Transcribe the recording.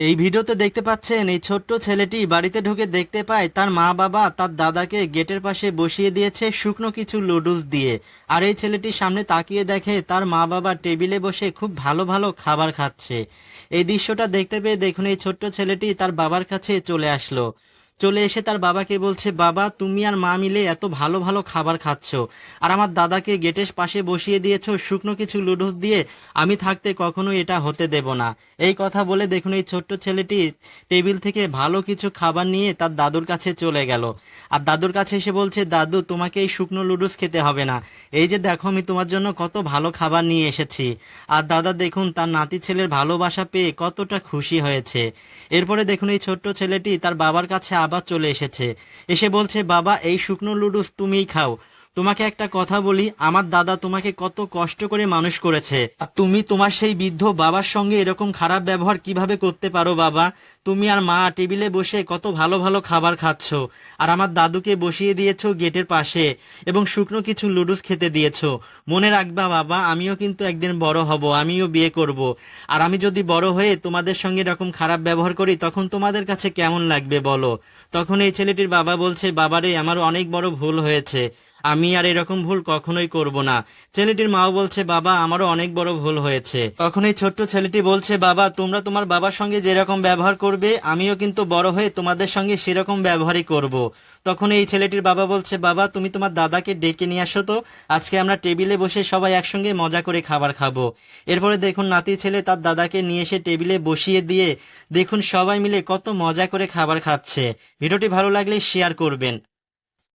এই ভিডিওতে দেখতে পাচ্ছেন এই ছোট্ট ছেলেটি বাড়িতে ঢুকে দেখতে পায় তার মা বাবা তার দাদাকে গেটের পাশে বসিয়ে দিয়েছে শুকনো কিছু লুডুস দিয়ে। আর এই ছেলেটির সামনে তাকিয়ে দেখে তার মা বাবা টেবিলে বসে খুব ভালো ভালো খাবার খাচ্ছে। এই দৃশ্যটা দেখতে পেয়ে দেখুন এই ছোট্ট ছেলেটি তার বাবার কাছে চলে আসলো। চলে এসে তার বাবাকে বলছে, বাবা তুমি আর মা মিলে এত ভালো ভালো খাবার খাচ্ছ, আর আমার দাদাকে গেটের পাশে বসিয়ে দিয়েছো শুকনো কিছু লুডুস দিয়ে, আমি থাকতে কখনো এটা হতে দেব না। এই কথা বলে দেখুন এই ছোট্ট ছেলেটি টেবিল থেকে ভালো কিছু খাবার নিয়ে তার দাদুর কাছে চলে গেল। আর দাদুর কাছে এসে বলছে, দাদু তোমাকে এই শুকনো লুডুস খেতে হবে না, এই যে দেখো আমি তোমার জন্য কত ভালো খাবার নিয়ে এসেছি। আর দাদা দেখুন তার নাতি ছেলের ভালোবাসা পেয়ে কতটা খুশি হয়েছে। এরপরে দেখুন এই ছোট্ট ছেলেটি তার বাবার কাছে আবার চলে এসেছে, এসে বলছে, বাবা এই শুকনো লুডুস তুমিই খাও। তোমাকে একটা কথা বলি, আমার দাদা তোমাকে কত কষ্ট করে মানুষ করেছে, আর তুমি তোমার সেই বৃদ্ধ বাবার সঙ্গে এরকম খারাপ ব্যবহার কিভাবে করতে পারো বাবা? তুমি আর মা টেবিলে বসে কত ভালো ভালো খাবার খাচ্ছো, আর আমার দাদুকে বসিয়ে দিয়েছো গেটের পাশে এবং শুকনো কিছু লুডুস খেতে দিয়েছো। মনে রাখবা বাবা, আমিও কিন্তু একদিন বড় হব, আমিও বিয়ে করব। আর আমি যদি বড় হয়ে তোমাদের সঙ্গে এরকম খারাপ ব্যবহার করি তখন তোমাদের কাছে কেমন লাগবে বলো? তখন এই ছেলেটির বাবা বলছে, বাবারে আমার অনেক বড় ভুল হয়েছে, আমি আর এরকম ভুল কখনোই করব না। ছেলেটির মাও বলছে, বাবা আমারও অনেক বড় ভুল হয়েছে। তখন এই ছোট্ট ছেলেটি বলছে, বাবা তোমরা তোমার বাবার সঙ্গে যেরকম ব্যবহার করবে আমিও কিন্তু বড় হয়ে তোমাদের সঙ্গে সেরকম ব্যবহারই করব। তখন এই ছেলেটির বাবা বলছে, বাবা তুমি তোমার দাদাকে ডেকে নিয়ে আসো তো, আজকে আমরা টেবিলে বসে সবাই একসঙ্গে মজা করে খাবার খাবো। এরপরে দেখুন নাতি ছেলে তার দাদাকে নিয়ে এসে টেবিলে বসিয়ে দিয়ে দেখুন সবাই মিলে কত মজা করে খাবার খাচ্ছে। ভিডিওটি ভালো লাগলে শেয়ার করবেন।